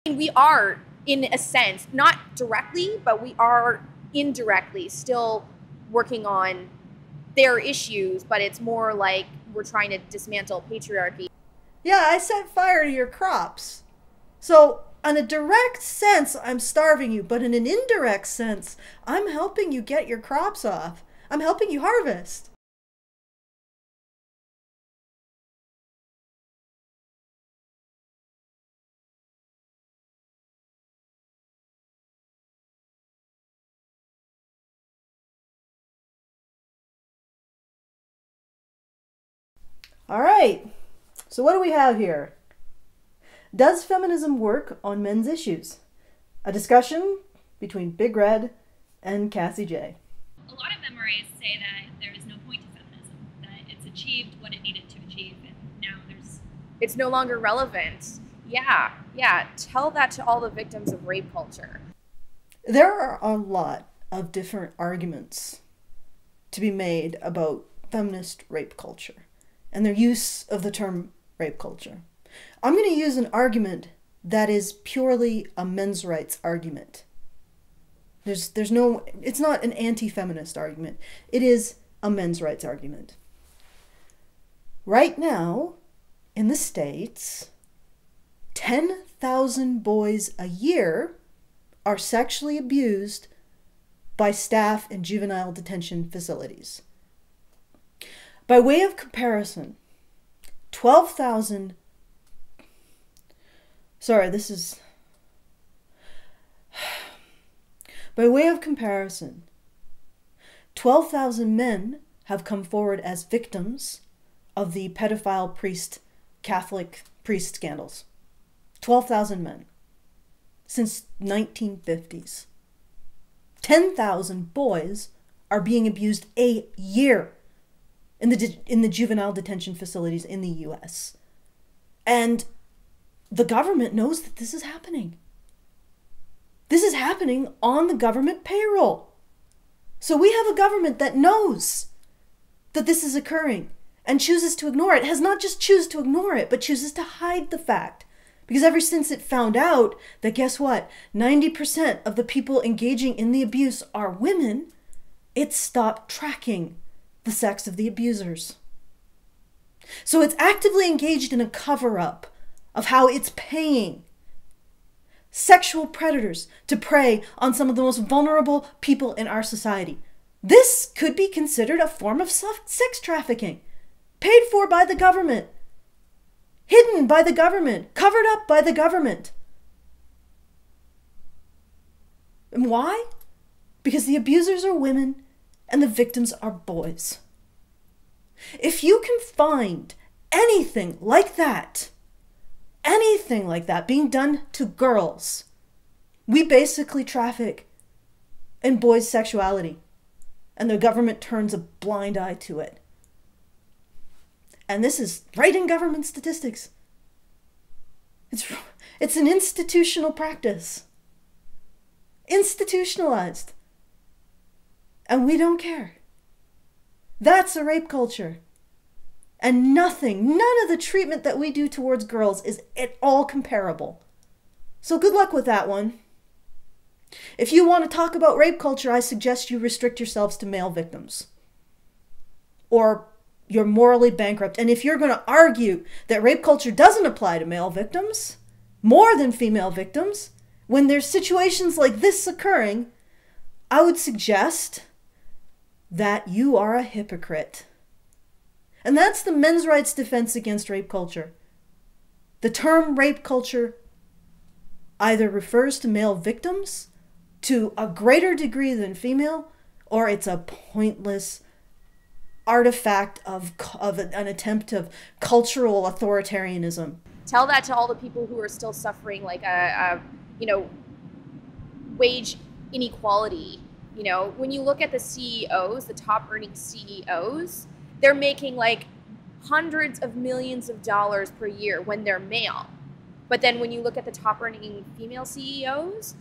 We are, in a sense, not directly, but we are indirectly still working on their issues, but it's more like we're trying to dismantle patriarchy. Yeah, I set fire to your crops. So, in a direct sense, I'm starving you, but in an indirect sense, I'm helping you get your crops off. I'm helping you harvest. All right, so what do we have here? Does feminism work on men's issues? A discussion between Big Red and Cassie J. A lot of MRAs say that there is no point to feminism, that it's achieved what it needed to achieve, and now it's no longer relevant. Yeah. Tell that to all the victims of rape culture. There are a lot of different arguments to be made about feminist rape culture and their use of the term rape culture. I'm going to use an argument that is purely a men's rights argument. There's no, it's not an anti-feminist argument. It is a men's rights argument. Right now, in the States, 10,000 boys a year are sexually abused by staff in juvenile detention facilities. By way of comparison, 12,000, by way of comparison, 12,000 men have come forward as victims of the pedophile Catholic priest scandals. 12,000 men since 1950s. 10,000 boys are being abused a year in the juvenile detention facilities in the US. And the government knows that this is happening. This is happening on the government payroll. So we have a government that knows that this is occurring and chooses to ignore it. It has not just chooses to ignore it, but chooses to hide the fact. Because ever since it found out that, guess what, 90% of the people engaging in the abuse are women, it stopped tracking the sex of the abusers. So it's actively engaged in a cover-up of how it's paying sexual predators to prey on some of the most vulnerable people in our society. This could be considered a form of sex trafficking, paid for by the government, hidden by the government, covered up by the government. And why? Because the abusers are women and the victims are boys. If you can find anything like that being done to girls, we basically traffic in boys' sexuality, and the government turns a blind eye to it. And this is right in government statistics. It's an institutional practice. Institutionalized. And we don't care. That's a rape culture. And none of the treatment that we do towards girls is at all comparable. So good luck with that one. If you want to talk about rape culture, I suggest you restrict yourselves to male victims. Or you're morally bankrupt. And if you're going to argue that rape culture doesn't apply to male victims, more than female victims, when there's situations like this occurring, I would suggest that you are a hypocrite. And that's the men's rights defense against rape culture. The term rape culture either refers to male victims to a greater degree than female, or it's a pointless artifact of an attempt of cultural authoritarianism. Tell that to all the people who are still suffering like wage inequality. When you look at the CEOs, the top earning CEOs, they're making like hundreds of millions of dollars per year when they're male. But then when you look at the top earning female CEOs,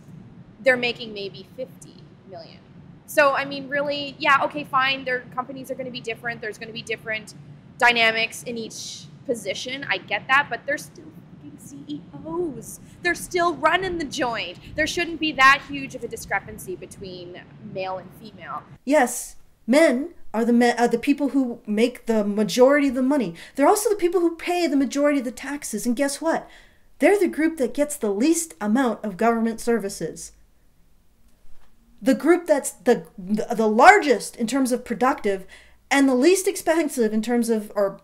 they're making maybe 50 million. So, I mean, really, yeah, okay, fine. Their companies are going to be different. There's going to be different dynamics in each position. I get that, but they're still CEOs. They're still running the joint. There shouldn't be that huge of a discrepancy between male and female. Yes, men are the people who make the majority of the money. They're also the people who pay the majority of the taxes. And guess what? They're the group that gets the least amount of government services. The group that's the largest in terms of productive and the least expensive in terms of, or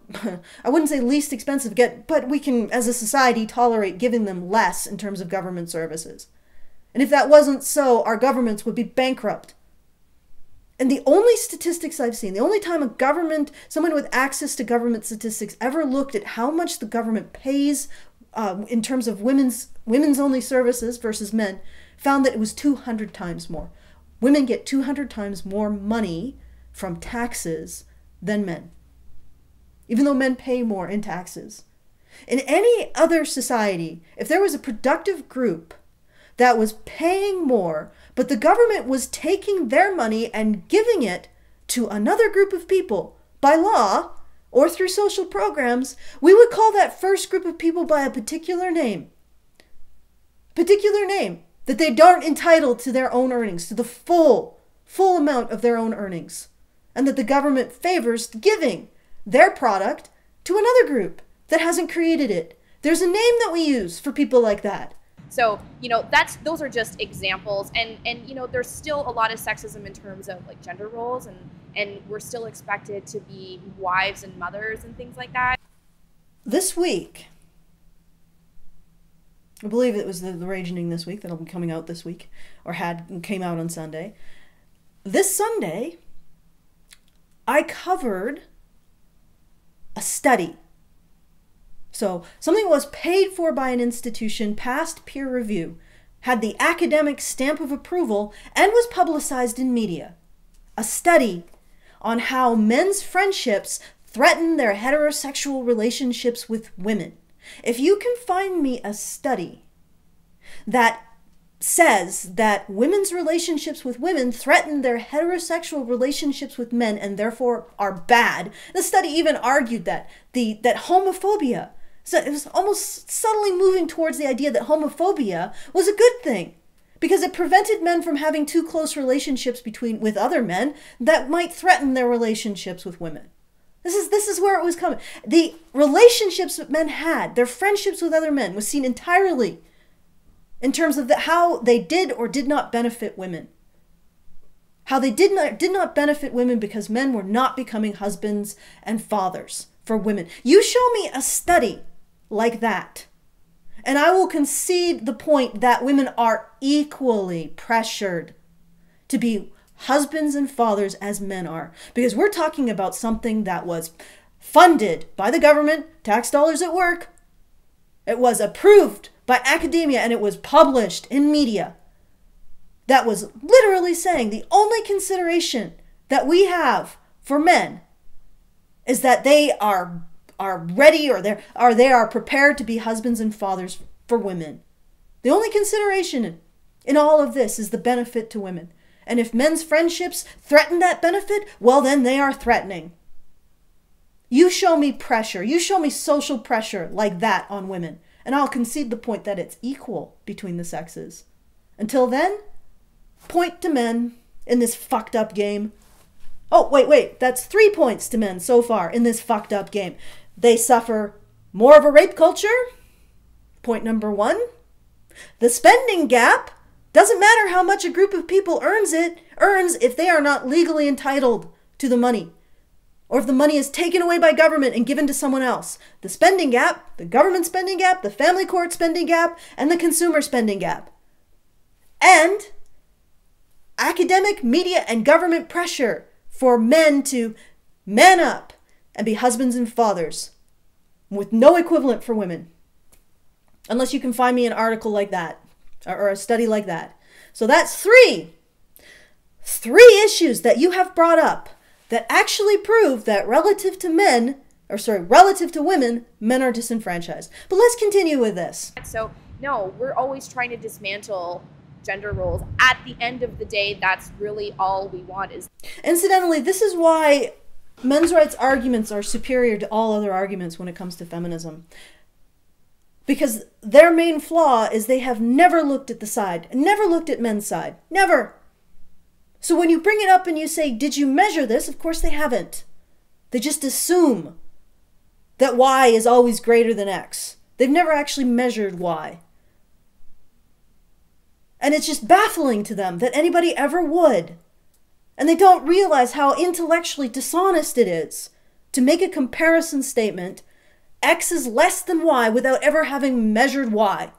I wouldn't say least expensive, but we can, as a society, tolerate giving them less in terms of government services. And if that wasn't so, our governments would be bankrupt. And the only statistics I've seen, the only time someone with access to government statistics ever looked at how much the government pays in terms of women's only services versus men, found that it was 200 times more. Women get 200 times more money from taxes than men, even though men pay more in taxes. In any other society, if there was a productive group that was paying more, but the government was taking their money and giving it to another group of people by law or through social programs, we would call that first group of people by a particular name. Particular name that they aren't entitled to their own earnings, to the full amount of their own earnings, and that the government favors giving their product to another group that hasn't created it. There's a name that we use for people like that. So, those are just examples. And there's still a lot of sexism in terms of like gender roles, and we're still expected to be wives and mothers and things like that. This week, I believe it was the Ragening this week that'll be coming out this week, or came out on Sunday. This Sunday, I covered a study. So something was paid for by an institution, passed peer review, had the academic stamp of approval, and was publicized in media. A study on how men's friendships threaten their heterosexual relationships with women. If you can find me a study that says that women's relationships with women threaten their heterosexual relationships with men and therefore are bad, the study even argued that homophobia, so it was almost subtly moving towards the idea that homophobia was a good thing because it prevented men from having too close relationships with other men that might threaten their relationships with women. This is where it was coming. The relationships that men had, their friendships with other men, was seen entirely in terms of how they did or did not benefit women. How they did not benefit women because men were not becoming husbands and fathers for women. You show me a study like that, and I will concede the point that women are equally pressured to be husbands and fathers as men are, because we're talking about something that was funded by the government, tax dollars at work. It was approved by academia and it was published in media. That was literally saying the only consideration that we have for men is that they are ready or they are prepared to be husbands and fathers for women. The only consideration in all of this is the benefit to women. And if men's friendships threaten that benefit, well, then they are threatening. You show me pressure. You show me social pressure like that on women, and I'll concede the point that it's equal between the sexes. Until then, point to men in this fucked up game. Oh, wait. That's 3 points to men so far in this fucked up game. They suffer more of a rape culture. Point number 1. The spending gap. Doesn't matter how much a group of people earns if they are not legally entitled to the money, or if the money is taken away by government and given to someone else. The spending gap, the government spending gap, the family court spending gap, and the consumer spending gap. And academic, media, and government pressure for men to man up and be husbands and fathers with no equivalent for women. Unless you can find me an article like that. Or a study like that. So that's three issues that you have brought up that actually prove that relative to women, men are disenfranchised. But let's continue with this. So, no, we're always trying to dismantle gender roles. At the end of the day, that's really all we want is... Incidentally, this is why men's rights arguments are superior to all other arguments when it comes to feminism. Because their main flaw is they have never looked at the side, never looked at men's side, never. So when you bring it up and you say, did you measure this? Of course they haven't. They just assume that Y is always greater than X. They've never actually measured Y. And it's just baffling to them that anybody ever would. And they don't realize how intellectually dishonest it is to make a comparison statement, X is less than Y, without ever having measured Y.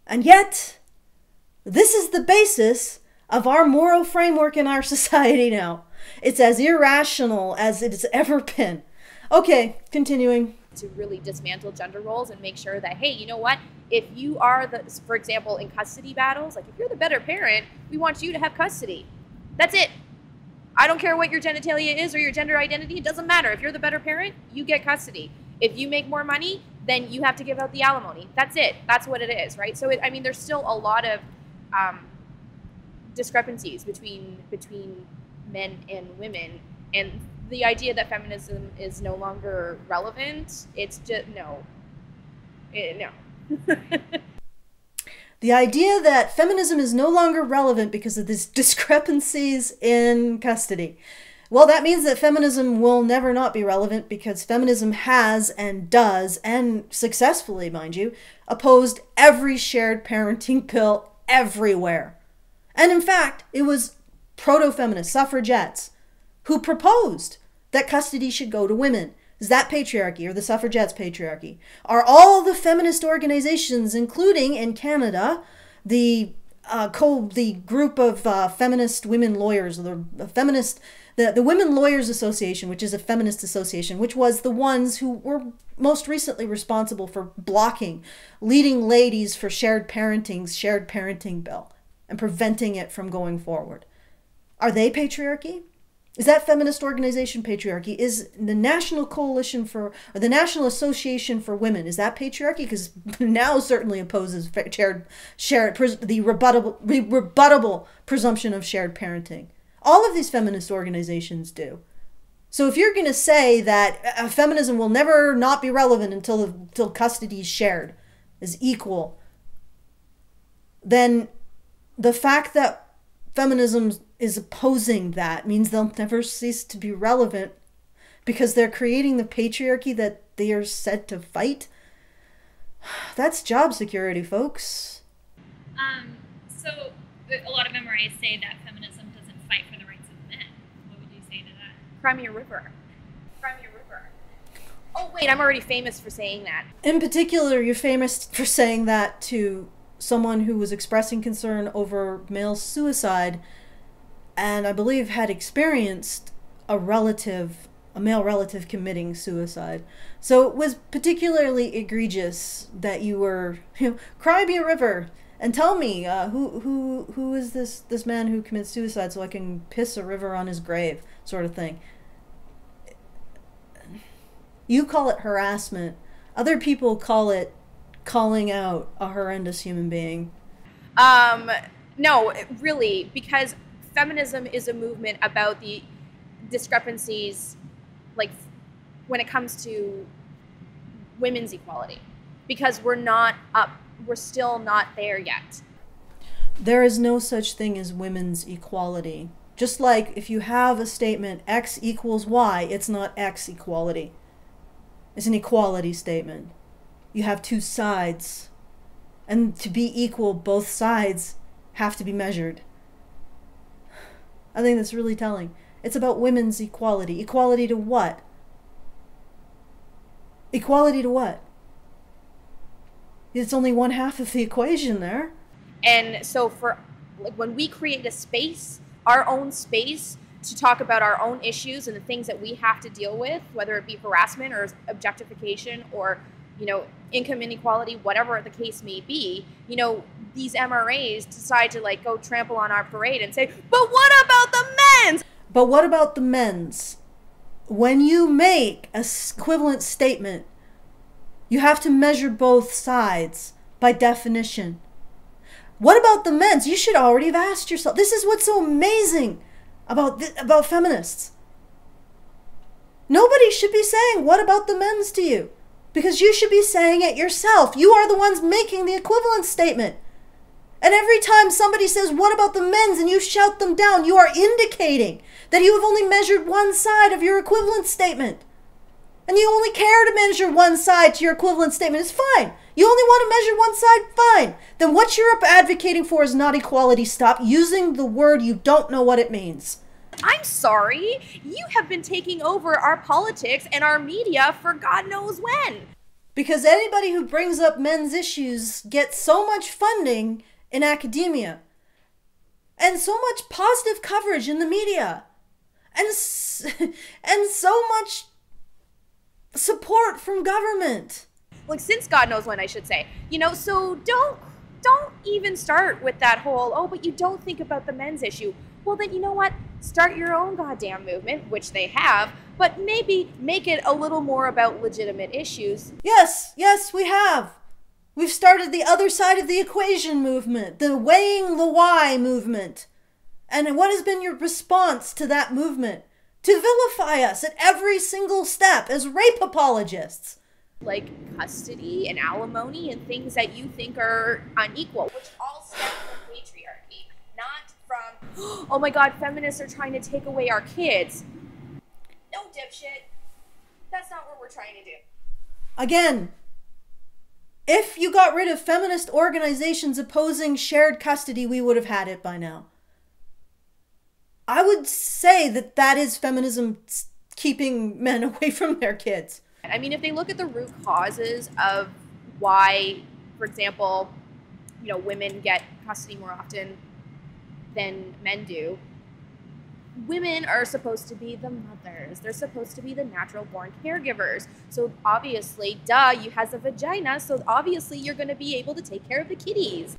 And yet, this is the basis of our moral framework in our society now. It's as irrational as it has ever been. Okay, continuing. To really dismantle gender roles and make sure that, hey, you know what? If you are for example, in custody battles, like if you're the better parent, we want you to have custody. That's it. I don't care what your genitalia is or your gender identity. It doesn't matter. If you're the better parent, you get custody. If you make more money, then you have to give out the alimony. That's it. That's what it is, right? So, I mean, there's still a lot of discrepancies between men and women. And the idea that feminism is no longer relevant, it's just, no. No. The idea that feminism is no longer relevant because of these discrepancies in custody. Well, that means that feminism will never not be relevant, because feminism has and does, and successfully, mind you, opposed every shared parenting bill everywhere. And in fact, it was proto-feminist suffragettes who proposed that custody should go to women. Is that patriarchy, or the suffragettes' patriarchy? Are all the feminist organizations, including in Canada, the group of feminist women lawyers, the Women Lawyers Association, which is a feminist association, which was the ones who were most recently responsible for blocking leading ladies for shared parenting bill and preventing it from going forward. Are they patriarchy? Is that feminist organization patriarchy? Is the National Coalition or the National Association for Women, is that patriarchy? Because now certainly opposes the rebuttable presumption of shared parenting. All of these feminist organizations do. So if you're going to say that feminism will never not be relevant until custody is shared, is equal, then the fact that feminism is opposing that means they'll never cease to be relevant, because they're creating the patriarchy that they are said to fight. That's job security, folks. So a lot of MRAs say that feminism doesn't fight for the rights of men. What would you say to that? Crimea River. Oh, wait, I'm already famous for saying that. In particular, you're famous for saying that to someone who was expressing concern over male suicide, and I believe had experienced a male relative committing suicide. So it was particularly egregious that you were, cry me a river and tell me who is this man who commits suicide so I can piss a river on his grave, sort of thing. You call it harassment. Other people call it calling out a horrendous human being. No, really, because feminism is a movement about the discrepancies, like when it comes to women's equality, because we're still not there yet. There is no such thing as women's equality. Just like if you have a statement X equals Y, it's not X equality. It's an equality statement. You have two sides, and to be equal, both sides have to be measured. I think that's really telling. It's about women's equality. Equality to what? Equality to what? It's only one half of the equation there. And so when we create a space, our own space, to talk about our own issues and the things that we have to deal with, whether it be harassment or objectification or, income inequality, whatever the case may be, these MRAs decide to go trample on our parade and say, but what about the men's? But what about the men's? When you make an equivalent statement, you have to measure both sides by definition. What about the men's? You should already have asked yourself. This is what's so amazing about feminists. Nobody should be saying, what about the men's to you? Because you should be saying it yourself. You are the ones making the equivalence statement. And every time somebody says, what about the men's, and you shout them down, you are indicating that you have only measured one side of your equivalence statement. And you only care to measure one side to your equivalence statement. It's fine. You only want to measure one side? Fine. Then what you're advocating for is not equality. Stop using the word you don't know what it means. I'm sorry. You have been taking over our politics and our media for God knows when. Because anybody who brings up men's issues gets so much funding in academia and so much positive coverage in the media and so much support from government. Like, since God knows when, I should say. You know, so don't even start with that whole, oh, but you don't think about the men's issue. Well, then, you know what? Start your own goddamn movement, which they have, but maybe make it a little more about legitimate issues. Yes, we have. We've started the other side of the equation movement, the weighing the why movement. And what has been your response to that movement? To vilify us at every single step as rape apologists. Like custody and alimony and things that you think are unequal, which all stem from patriarchy, not from, oh my God, feminists are trying to take away our kids. No, dipshit. That's not what we're trying to do. Again, if you got rid of feminist organizations opposing shared custody, we would have had it by now. I would say that that is feminism keeping men away from their kids. I mean, if they look at the root causes of why, for example, you know, women get custody more often than men do, women are supposed to be the mothers. They're supposed to be the natural born caregivers. So obviously, duh, you has a vagina, so obviously you're going to be able to take care of the kitties.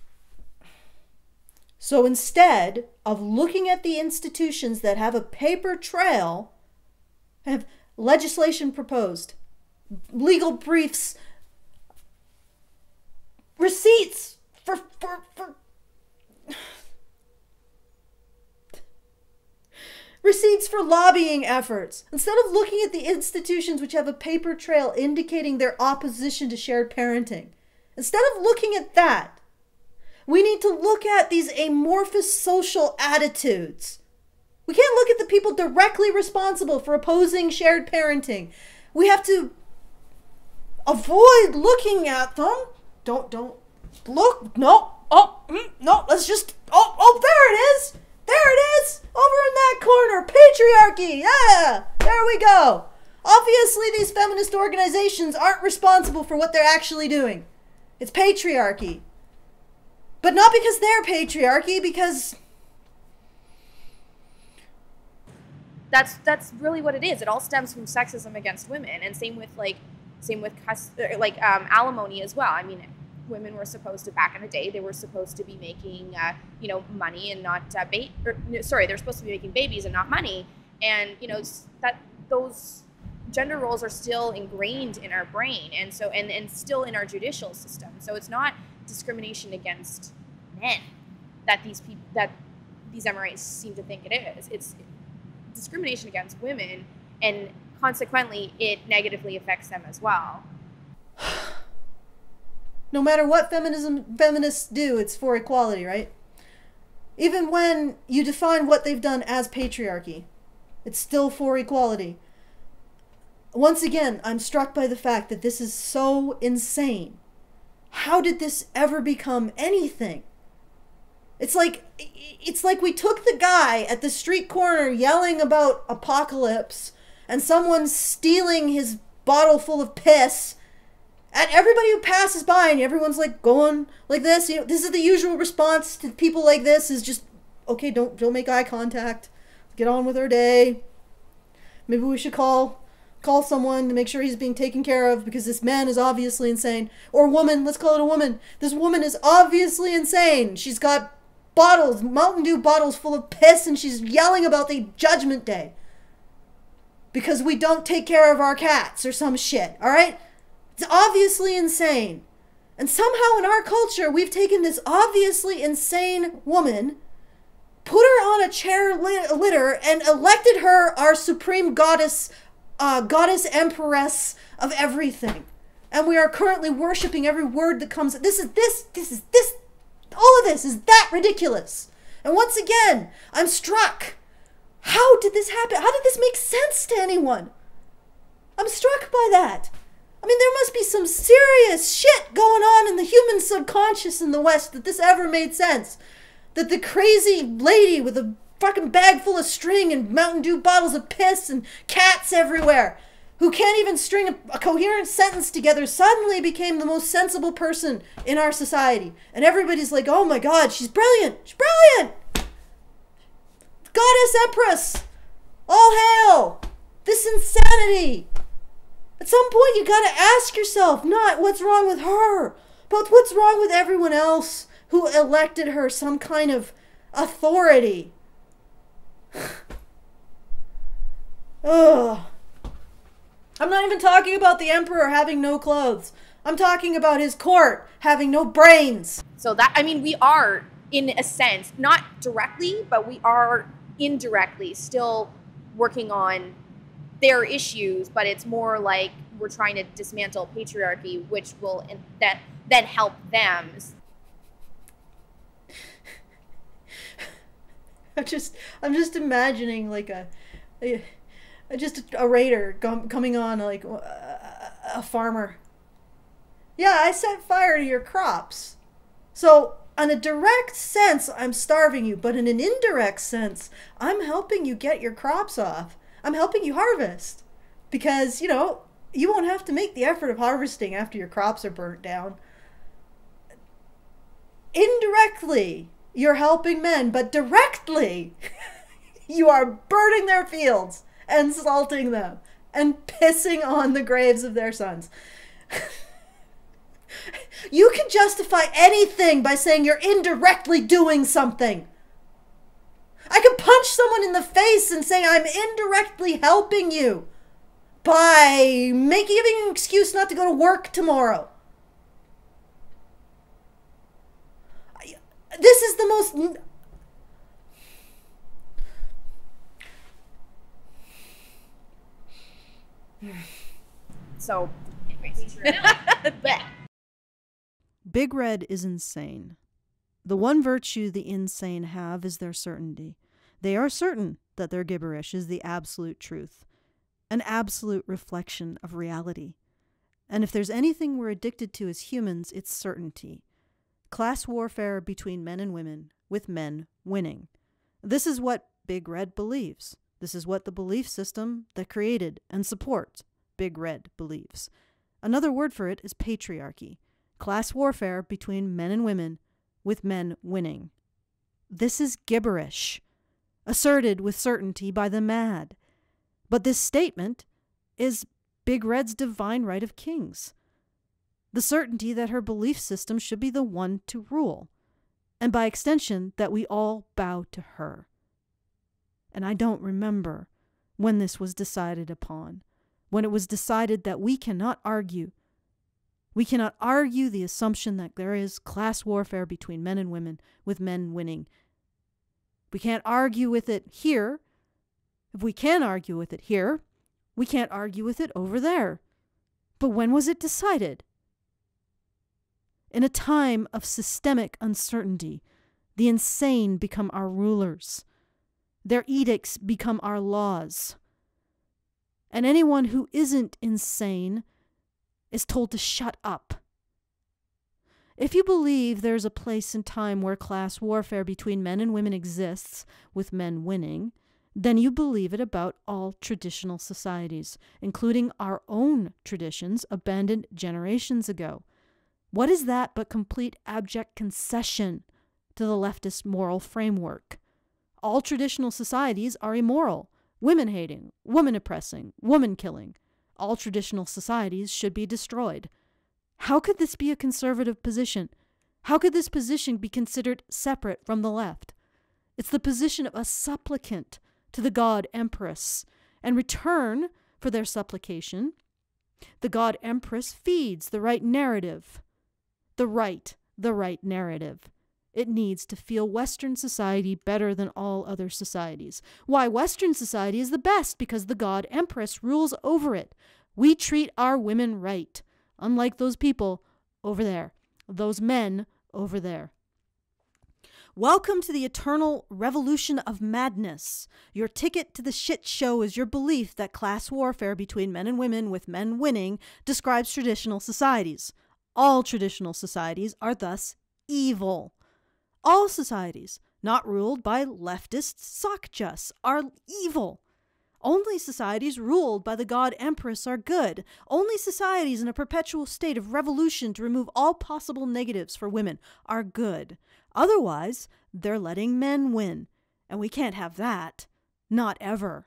So instead of looking at the institutions that have a paper trail, have legislation proposed, legal briefs, receipts for receipts for lobbying efforts. Instead of looking at the institutions which have a paper trail indicating their opposition to shared parenting, instead of looking at that, we need to look at these amorphous social attitudes. We can't look at the people directly responsible for opposing shared parenting. We have to avoid looking at them. Don't look. No. No. Let's just. Oh, there it is. There it is. Over in that corner. Patriarchy. Yeah. There we go. Obviously, these feminist organizations aren't responsible for what they're actually doing. It's patriarchy. But not because they're patriarchy, because that's really what it is. It all stems from sexism against women, and same with alimony as well. I mean, women were supposed to, back in the day, they were supposed to be making money and not they're supposed to be making babies and not money, and that those gender roles are still ingrained in our brain, and so and still in our judicial system. So it's not discrimination against men that these MRAs seem to think it is. It's discrimination against women, and consequently it negatively affects them as well. No matter what feminists do, it's for equality, right? Even when you define what they've done as patriarchy, it's still for equality. Once again, I'm struck by the fact that this is so insane. How did this ever become anything? It's like we took the guy at the street corner yelling about apocalypse and someone stealing his bottle full of piss at everybody who passes by, and everyone's like going like this. This is the usual response to people like this, is just, okay, don't make eye contact. Get on with our day. Maybe we should call someone to make sure he's being taken care of, because this man is obviously insane. Or woman, let's call it a woman. This woman is obviously insane. She's got bottles, Mountain Dew bottles full of piss, and she's yelling about the Judgment Day because we don't take care of our cats or some shit, all right? It's obviously insane. And somehow in our culture, we've taken this obviously insane woman, put her on a chair litter, and elected her our supreme goddess, goddess empress of everything. And we are currently worshiping every word that comes. All of this is that ridiculous. And once again, I'm struck. How did this happen? How did this make sense to anyone? I'm struck by that. I mean, there must be some serious shit going on in the human subconscious in the West that this ever made sense. That the crazy lady with a fucking bag full of string and Mountain Dew bottles of piss and cats everywhere, who can't even string a coherent sentence together, suddenly became the most sensible person in our society. And everybody's like, oh my God, she's brilliant. She's brilliant. Goddess Empress. All hail. This insanity. At some point, you gotta ask yourself, not what's wrong with her, but what's wrong with everyone else who elected her some kind of authority. Ugh. I'm not even talking about the emperor having no clothes. I'm talking about his court having no brains. So that, I mean, we are, in a sense, not directly, but we are indirectly still working on their issues, but it's more like we're trying to dismantle patriarchy, which will then help them. I'm just imagining like a raider coming on, like a farmer. Yeah, I set fire to your crops. So in a direct sense, I'm starving you, but in an indirect sense, I'm helping you get your crops off. I'm helping you harvest because, you know, you won't have to make the effort of harvesting after your crops are burnt down. Indirectly, you're helping men, but directly, you are burning their fields and salting them and pissing on the graves of their sons. You can justify anything by saying you're indirectly doing something. I can punch someone in the face and say I'm indirectly helping you by giving an excuse not to go to work tomorrow. This is the most... So, anyways. Big Red is insane. The one virtue the insane have is their certainty. They are certain that their gibberish is the absolute truth, an absolute reflection of reality. And if there's anything we're addicted to as humans, it's certainty. Class warfare between men and women, with men winning. This is what Big Red believes. This is what the belief system that created and supports Big Red believes. Another word for it is patriarchy. Class warfare between men and women, with men winning. This is gibberish, asserted with certainty by the mad. But this statement is Big Red's divine right of kings. The certainty that her belief system should be the one to rule, and by extension that we all bow to her. And I don't remember when this was decided upon, when it was decided that we cannot argue. We cannot argue the assumption that there is class warfare between men and women, with men winning. We can't argue with it here. If we can argue with it here, we can't argue with it over there. But when was it decided? In a time of systemic uncertainty, the insane become our rulers. Their edicts become our laws. And anyone who isn't insane is told to shut up. If you believe there's a place and time where class warfare between men and women exists, with men winning, then you believe it about all traditional societies, including our own traditions abandoned generations ago. What is that but complete abject concession to the leftist moral framework? All traditional societies are immoral, women-hating, woman-oppressing, woman-killing. All traditional societies should be destroyed. How could this be a conservative position? How could this position be considered separate from the left? It's the position of a supplicant to the god Empress. And return for their supplication, the god Empress feeds the right narrative. The right narrative. It needs to feel Western society better than all other societies. Why Western society is the best? Because the god Empress rules over it. We treat our women right. unlike those people over there, those men over there. Welcome to the eternal revolution of madness. Your ticket to the shit show is your belief that class warfare between men and women, with men winning, describes traditional societies. All traditional societies are thus evil. All societies not ruled by leftist sockjusts are evil. Only societies ruled by the god Empress are good. Only societies in a perpetual state of revolution to remove all possible negatives for women are good. Otherwise, they're letting men win. And we can't have that. Not ever.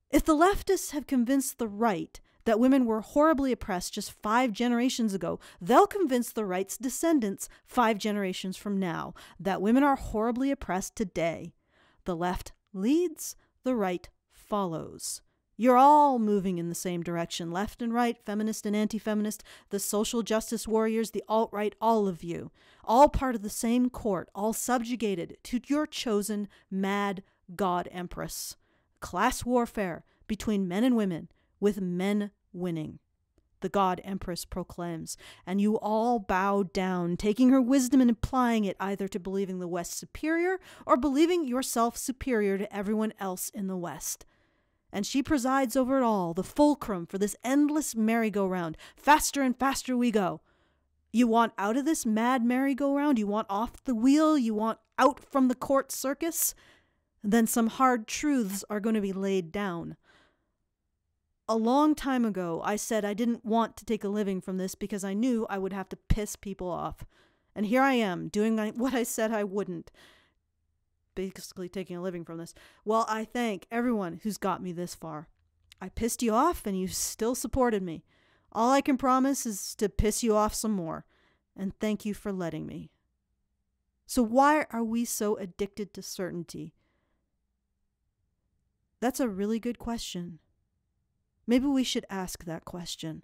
If the leftists have convinced the right that women were horribly oppressed just 5 generations ago, they'll convince the right's descendants 5 generations from now that women are horribly oppressed today. The left leads, the right follows. You're all moving in the same direction, left and right, feminist and anti-feminist, the social justice warriors, the alt-right, all of you. All part of the same court, all subjugated to your chosen mad god empress. Class warfare between men and women, with men winning. The god empress proclaims, and you all bow down, taking her wisdom and applying it either to believing the West superior or believing yourself superior to everyone else in the West. And she presides over it all, the fulcrum for this endless merry-go-round. Faster and faster we go. You want out of this mad merry-go-round? You want off the wheel? You want out from the court circus? Then some hard truths are going to be laid down. A long time ago, I said I didn't want to take a living from this because I knew I would have to piss people off. And here I am, doing what I said I wouldn't. Basically taking a living from this. Well, I thank everyone who's got me this far. I pissed you off and you still supported me. All I can promise is to piss you off some more. And thank you for letting me. So why are we so addicted to certainty? That's a really good question. Maybe we should ask that question.